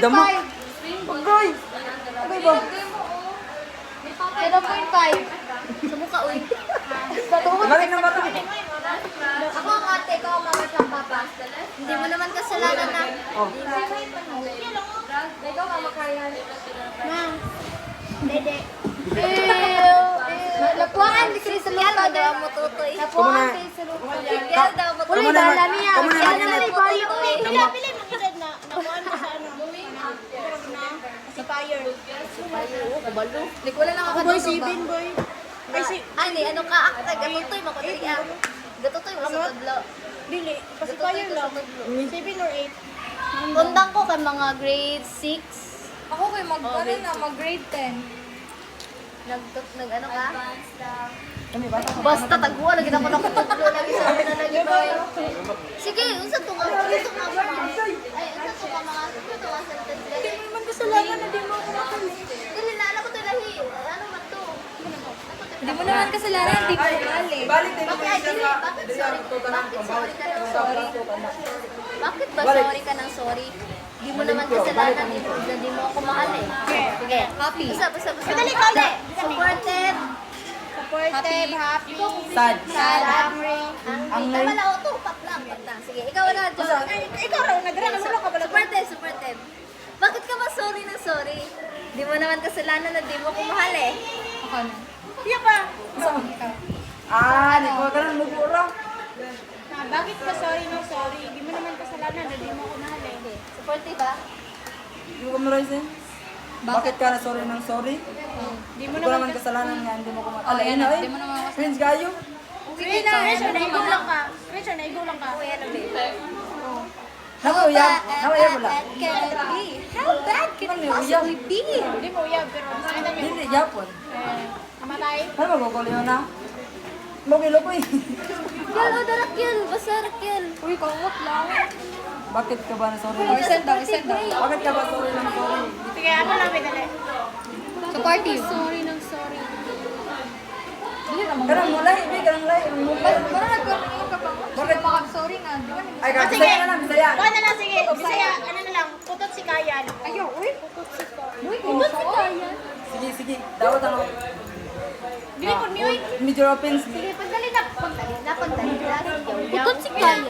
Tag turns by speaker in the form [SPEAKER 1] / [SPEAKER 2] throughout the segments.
[SPEAKER 1] damo.
[SPEAKER 2] 0.5.
[SPEAKER 1] Pagay. Pagay ba?
[SPEAKER 2] 0.5. Sa mukha, uy.
[SPEAKER 1] Balik na bata.
[SPEAKER 2] Ako ang ate ko, mga siyang papa. Hindi mo naman kasalanan na.
[SPEAKER 1] Oh.
[SPEAKER 2] Ikaw, mama kaya. Ma. Dede. Lapuan, di kayo sa lupa. Daw mo tutoy. Lapuan, kayo sa lupa. Kaya daw mo tutoy. Uy, bala niya. Kaya daw mo tutoy.
[SPEAKER 3] Pili mo kilid na nakuhaan mo sa ano. Sa fire.
[SPEAKER 2] Oo, kabalo. Like, wala lang ako
[SPEAKER 3] Boy, sibin boy. Ay, si...
[SPEAKER 2] Ani, ano ka? Akta, gatutoy, makadali ah. Gatutoy, masatadlo.
[SPEAKER 3] Dili. Kasi fire lang. 7 or 8.
[SPEAKER 2] Undang ko kay mga grade 6.
[SPEAKER 4] Ako kay mag grade 10.
[SPEAKER 2] Nag-ano ka?
[SPEAKER 1] Kami bata.
[SPEAKER 2] Basta taguan, lagi na ko nakutudlo, lagi sa amin na lagi ba? Sige, unsa to nga? Unsa to nga? Ay, unsa to nga mga sentence?
[SPEAKER 3] Hindi mo naman kasalanan na di mo ako makalit.
[SPEAKER 2] Dili na, alam ko to lahi. Ano man to?
[SPEAKER 4] Hindi mo naman kasalanan, hindi ko mali.
[SPEAKER 1] Balik din
[SPEAKER 2] Bakit, ay, dili, bakit sorry? Bakit sorry ka ng sorry? Bakit ba sorry ka ng sorry? Di mo naman kasalanan, hindi mo ako mahal eh. Sige,
[SPEAKER 4] Happy.
[SPEAKER 2] Basta. Madali, kali. Supported.
[SPEAKER 3] Supportive, happy.
[SPEAKER 1] Sad.
[SPEAKER 3] Sad, angry.
[SPEAKER 2] Angry. Tama lang, ito. Patlang. Sige, ikaw na, Jo.
[SPEAKER 3] Ay, ikaw raw, nagdara ka ka pala.
[SPEAKER 2] Supported. Bakit ka ba sorry na sorry? Di mo naman kasalanan na di mo ko mahal eh.
[SPEAKER 4] Ako na.
[SPEAKER 3] Iya pa.
[SPEAKER 1] Di ko ganun magura.
[SPEAKER 3] Bakit ka sorry no sorry? Di mo naman kasalanan na di mo ako mahal eh.
[SPEAKER 2] Okay. Supportive ba?
[SPEAKER 1] Di ko memorize eh. Bakit ka na sorry ng sorry?
[SPEAKER 3] Di mo
[SPEAKER 1] Hindi ko
[SPEAKER 3] naman
[SPEAKER 1] naman kasalanan nga, hindi mo ko
[SPEAKER 4] Oh, yan na. Hindi mo naman ako.
[SPEAKER 1] Friends kayo?
[SPEAKER 3] Richard, naigo lang ka. Richard, naigo lang ka.
[SPEAKER 2] Kuya na ba?
[SPEAKER 1] Nakuyab. Nakuyab wala.
[SPEAKER 4] Can it be? How bad can it possibly be?
[SPEAKER 3] Hindi mo uyab, pero sa akin namin.
[SPEAKER 1] Hindi, yapon.
[SPEAKER 3] Mamatay.
[SPEAKER 1] Ano magkukuliw na? Magilo ko eh.
[SPEAKER 2] Yan, o darak yan. Basarak yan.
[SPEAKER 4] Uy, kawat lang.
[SPEAKER 1] Bakit ka ba na sorry?
[SPEAKER 4] Oh, isend daw.
[SPEAKER 1] Bakit ka ba sorry ng sorry?
[SPEAKER 3] Sige, ako lang, dali.
[SPEAKER 4] Supportive.
[SPEAKER 3] Sorry ng sorry.
[SPEAKER 1] Karang mulay, hindi karang mulay.
[SPEAKER 4] Parang nagkaroon ka pa.
[SPEAKER 1] Bakit?
[SPEAKER 4] Sorry nga. Di ba?
[SPEAKER 1] Ay, kasi na lang, bisaya.
[SPEAKER 3] Kuha na lang, sige. Bisaya, ano na lang, putot si Kayan.
[SPEAKER 4] Ayaw, uy.
[SPEAKER 3] Uy, putot si Kayan.
[SPEAKER 1] Sige. Dawat ano.
[SPEAKER 3] Dili ko niyo.
[SPEAKER 1] Major offense.
[SPEAKER 2] Sige, pagdali na. Putot si Kayan.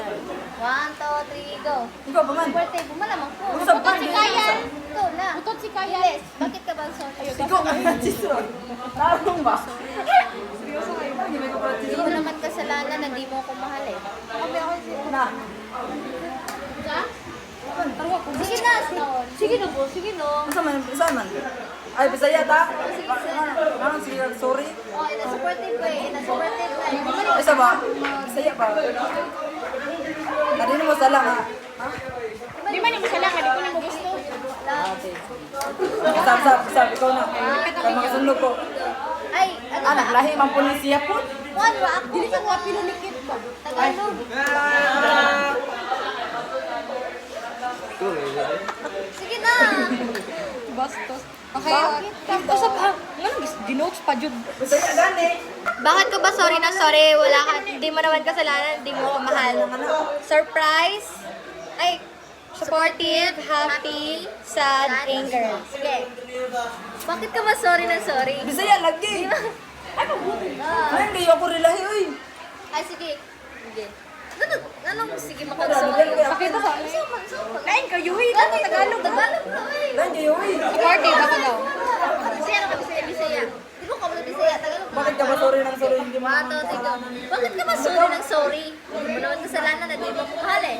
[SPEAKER 2] 1, 2, 3, go.
[SPEAKER 1] Ikaw ba man?
[SPEAKER 2] Supportive, bumalamang ko.
[SPEAKER 1] Usap pa.
[SPEAKER 2] Putot si Kayan. Ito na.
[SPEAKER 3] Putot si Kayan.
[SPEAKER 2] Bilis. Bakit ka ba sorry?
[SPEAKER 1] Ikaw ka na chisron. Tarong ba? Seryoso kayo ba? Hindi ko pala
[SPEAKER 2] Hindi mo naman kasalanan na di mo ako mahal eh.
[SPEAKER 1] na.
[SPEAKER 2] Sige na, sige na po, sige no.
[SPEAKER 1] Saan man? Ay, bisaya ta? Ano, sige, sorry.
[SPEAKER 2] Oh, ina-supportive ko eh, ina-supportive ka eh.
[SPEAKER 1] Isa ba? Bisaya ba? Nadino mo sala ha? Ha?
[SPEAKER 3] Di man yung kasalanan, di ko na mo gusto.
[SPEAKER 1] Sab, ikaw na. Kaya mga sundog ko.
[SPEAKER 2] Ay, ano
[SPEAKER 1] Ah,
[SPEAKER 2] ba?
[SPEAKER 1] naglahi mang pulis siya po.
[SPEAKER 2] One ba? Dili ka nga pinulikit ba? Tagalog. Sige na.
[SPEAKER 4] Bastos. Okay. Usap ha. Ano, dinotes pa jud.
[SPEAKER 1] Bisaya gani.
[SPEAKER 2] Bakit ka ba sorry na sorry? Wala ka, hindi mo naman kasalanan, hindi mo ako mahal. Surprise? Ay, supportive, happy, sad, anger. Sige. Bakit ka ba sorry na sorry?
[SPEAKER 1] Bisaya lagi.
[SPEAKER 2] Ah.
[SPEAKER 1] Ay, hindi ako rilahi, oy.
[SPEAKER 2] Ay, sige. Sige. Anong sige makag-sorry?
[SPEAKER 4] Pakita sa amin.
[SPEAKER 3] Lain ka, yuhi. Ano Tagalog?
[SPEAKER 2] Tagalog na, ay.
[SPEAKER 1] Lan kayo, oy.
[SPEAKER 4] Supportive ako daw.
[SPEAKER 2] Bisaya na ka, Bisaya. Di mo ka mo Bisaya, Tagalog.
[SPEAKER 1] Bakit ka ba sorry ng sorry? Hindi mo
[SPEAKER 2] One, two, three, go. Bakit ka ba sorry ng sorry? Hindi mo naman kasalanan na di mo ako mahal eh.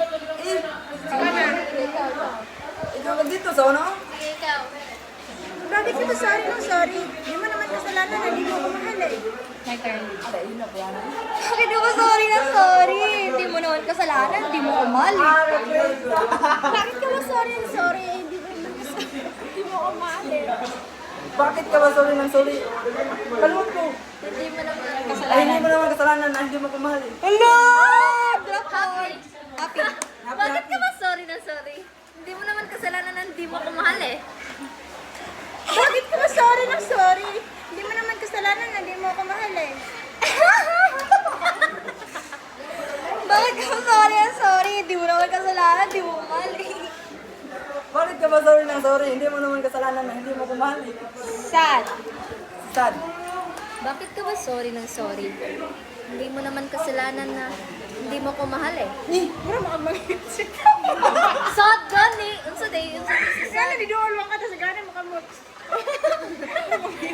[SPEAKER 1] Ikaw ka dito sa ano?
[SPEAKER 2] Sige, ikaw.
[SPEAKER 3] Bakit ka ba sorry ng sorry? Di mo naman kasalanan na di mo ako mahal eh.
[SPEAKER 4] My turn.
[SPEAKER 1] Ay, ina ba yan?
[SPEAKER 4] Bakit ka ba sorry na sorry? Hindi mo naman kasalanan. Hindi mo ko mahal.
[SPEAKER 3] Bakit ka ba sorry ng sorry? Di mo naman kasalanan. Di mo ako mahal eh.
[SPEAKER 1] Bakit ka ba sorry ng sorry? Kalmot ko.
[SPEAKER 2] Hindi mo naman
[SPEAKER 1] Ay, hindi mo naman kasalanan na hindi mo kumahal eh.
[SPEAKER 4] Hello! Drop
[SPEAKER 2] happy.
[SPEAKER 4] Happy.
[SPEAKER 2] Bakit ka ba sorry na sorry? Hindi mo naman kasalanan na hindi mo ako mahal eh.
[SPEAKER 3] Bakit ka ba sorry ng sorry? Di mo naman kasalanan na di mo ako mahal eh.
[SPEAKER 4] Bakit ka ba sorry na sorry? Hindi mo naman kasalanan. Hindi mo ko mahal eh.
[SPEAKER 1] Bakit ka ba sorry ng sorry? Hindi mo naman kasalanan na hindi mo ko mahal eh.
[SPEAKER 2] Sad.
[SPEAKER 1] Sad.
[SPEAKER 2] Bakit ka ba sorry ng sorry? Hindi mo naman kasalanan na hindi mo ko mahal eh.
[SPEAKER 3] Ni, mura makamangit.
[SPEAKER 2] Sad gani! Unsa day? Unsa
[SPEAKER 3] Gana, di doon lang ka ta sa gana makamot.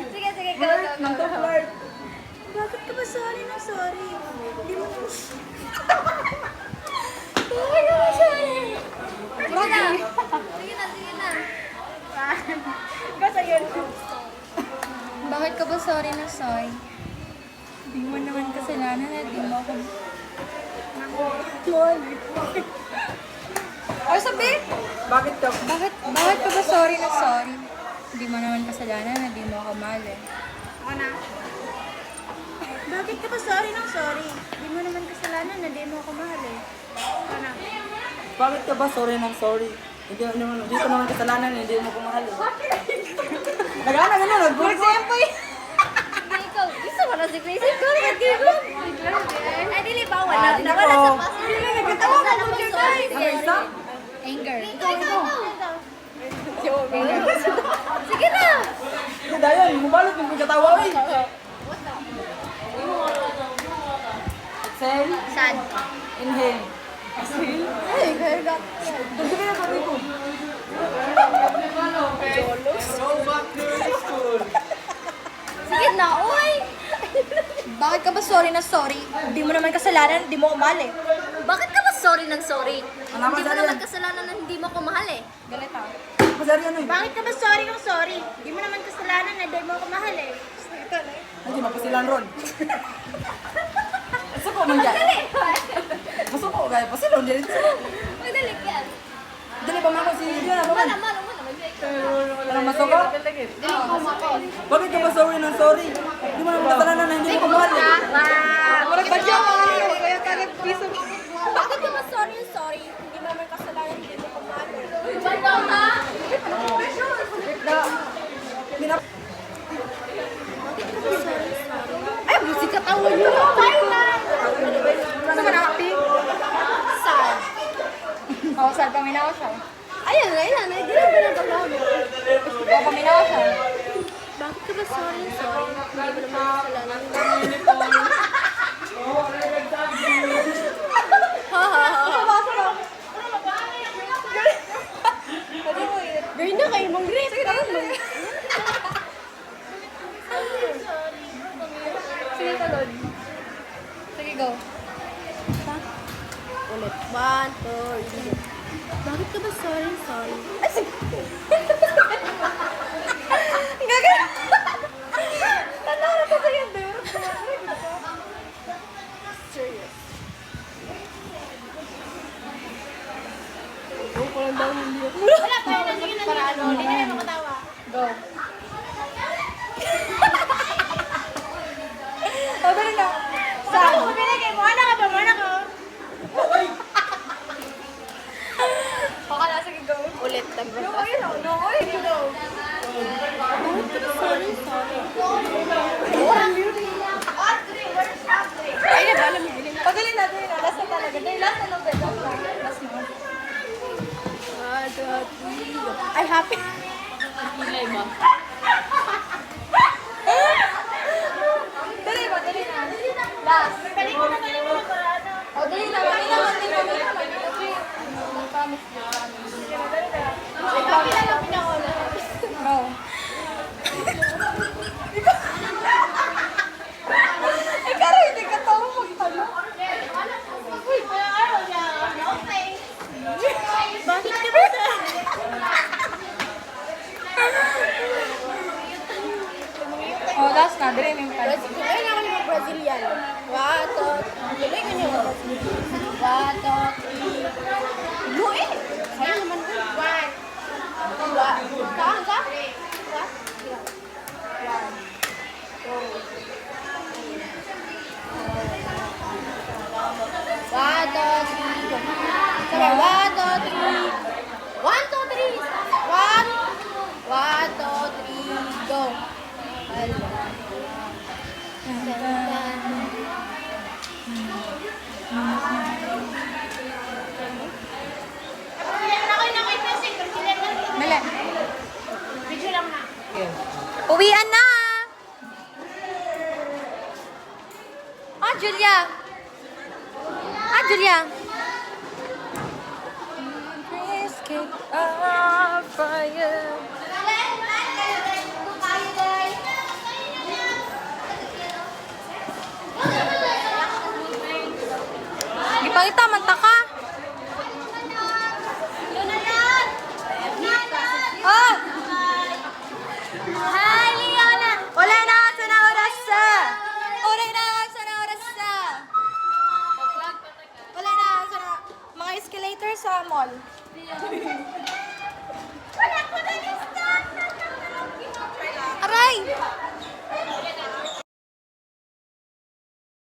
[SPEAKER 2] Sige, sige, go,
[SPEAKER 1] Flirt,
[SPEAKER 2] go,
[SPEAKER 1] nang
[SPEAKER 2] go.
[SPEAKER 1] to flirt.
[SPEAKER 3] Bakit ka ba sorry ng sorry? Hindi mo naman...
[SPEAKER 2] Bakit ka ba sorry? Sige na. Sige na, sige na.
[SPEAKER 3] Basta yun.
[SPEAKER 4] Bakit ka ba sorry na sorry? Hindi mo naman kasalanan at di mo ako... O sabi,
[SPEAKER 1] Bakit ka?
[SPEAKER 4] bakit ka ba sorry na sorry? Hindi mo naman kasalanan at di mo ako mahal eh.
[SPEAKER 3] Ako na. Bakit ka ba sorry ng sorry? Hindi mo naman kasalanan na di mo ako mahal eh. Ako na.
[SPEAKER 1] Bakit ka ba sorry ng sorry? Hindi ko naman kasalanan, hindi mo ko mahal eh. Nagana ganun, nagbuko.
[SPEAKER 2] Sige, ikaw. Gusto mo na si Gracie? Ikaw na nag-give. Ay, dili ba? Wala.
[SPEAKER 1] Dili
[SPEAKER 2] Nawala
[SPEAKER 1] ko.
[SPEAKER 2] sa paso. Nagkatawa ka na kung sorry.
[SPEAKER 1] Ano isa?
[SPEAKER 4] Anger.
[SPEAKER 2] Ikaw, ikaw. Sige na.
[SPEAKER 1] Hindi dayon, mubalot yung pagkatawa eh. Exhale,
[SPEAKER 2] Sad.
[SPEAKER 1] inhale. Exhale. Ay, kaya Tunggu ka na sa ko.
[SPEAKER 2] Sige na, oy.
[SPEAKER 4] Bakit ka ba sorry na sorry? Hindi mo naman kasalanan, hindi mo ko mahal eh.
[SPEAKER 2] Bakit ka ba sorry ng sorry?
[SPEAKER 1] Ano ba,
[SPEAKER 2] Hindi mo
[SPEAKER 1] sorry
[SPEAKER 2] naman
[SPEAKER 1] yan?
[SPEAKER 2] kasalanan na hindi mo ko mahal eh.
[SPEAKER 4] Galit ah.
[SPEAKER 1] Masari ano eh.
[SPEAKER 3] Bakit ka ba sorry ng sorry? Hindi mo naman kasalanan na di mo ako mahal eh.
[SPEAKER 1] Hindi, mapasilan ron. Suko man dyan. Masuko kaya pasilon dyan.
[SPEAKER 2] Madali yan.
[SPEAKER 1] Dali pa mako si Diana.
[SPEAKER 2] Mana, mana, mana.
[SPEAKER 1] Ano masuko? Bakit ka ba sorry ng sorry? Hindi mo naman kasalanan na hindi mo ko mahal eh.
[SPEAKER 2] Bakit ka ba sorry ng sorry? Hindi mo naman kasalanan hindi mo ko mahal eh. Banda ka?
[SPEAKER 1] Minap-
[SPEAKER 2] Ay, musik ka tawa nyo.
[SPEAKER 4] Gusto mo na happy?
[SPEAKER 2] Sad.
[SPEAKER 4] Oo, sad paminaw siya.
[SPEAKER 2] Ayan, ayan. Hindi na ba nagagawa mo?
[SPEAKER 4] Oo, paminaw siya.
[SPEAKER 2] Bakit ka ba sorry ng sorry? Hindi mo naman kasalanan. Gawin na kayo mong grip. Sige,
[SPEAKER 4] Sige, talon. Sige, go.
[SPEAKER 2] ulit. 1, 2, 3. Bakit ka ba sorry, sorry?
[SPEAKER 4] Tanawa ko sa yan, dude.
[SPEAKER 2] Serious.
[SPEAKER 3] Wala pa yun. Sige na. Para ano? Hindi na makatawa.
[SPEAKER 4] Go. Oh, dali na.
[SPEAKER 3] Saan ko binigay mo? Ano ka ba? Ano ka?
[SPEAKER 4] Baka na, sige, go.
[SPEAKER 2] Ulit. Tagbo.
[SPEAKER 4] No, ayun, no, ayun, no.
[SPEAKER 2] Sorry, sorry.
[SPEAKER 4] Ay, nabala mo. Pagaling na, dali na. Last na talaga. Dali, last na lang, last na. Last na.
[SPEAKER 2] Ay, happy.
[SPEAKER 4] Dali mo, dali na. Last.
[SPEAKER 3] Balik mo na para ano.
[SPEAKER 4] Oh, dali na. Dali na, dali na. Promise.
[SPEAKER 3] Happy na lang pinakula.
[SPEAKER 4] Go. Ikaw rin, hindi ka tawa magtanong.
[SPEAKER 3] Bakit ka ba sa...
[SPEAKER 4] Oh, last na. Dali mo yung time.
[SPEAKER 2] Tuloy na kami ng Brazilian. 1, 2, tuloy ko niyo. 1, 2, 3. Blue eh. Kaya naman ko. 1. Saan ka? One, two, three, go. Sorry, 1, 2, 3. 1, 2, 3. 1, 2, 3, go. Uwian na! Ah, Julia! Ah, Julia! Gipangita, manta ka! Oh! Hi, Leona! Wala na sa na oras sa! Wala na sa na oras sa! Wala na sa na... Mga escalator sa mall.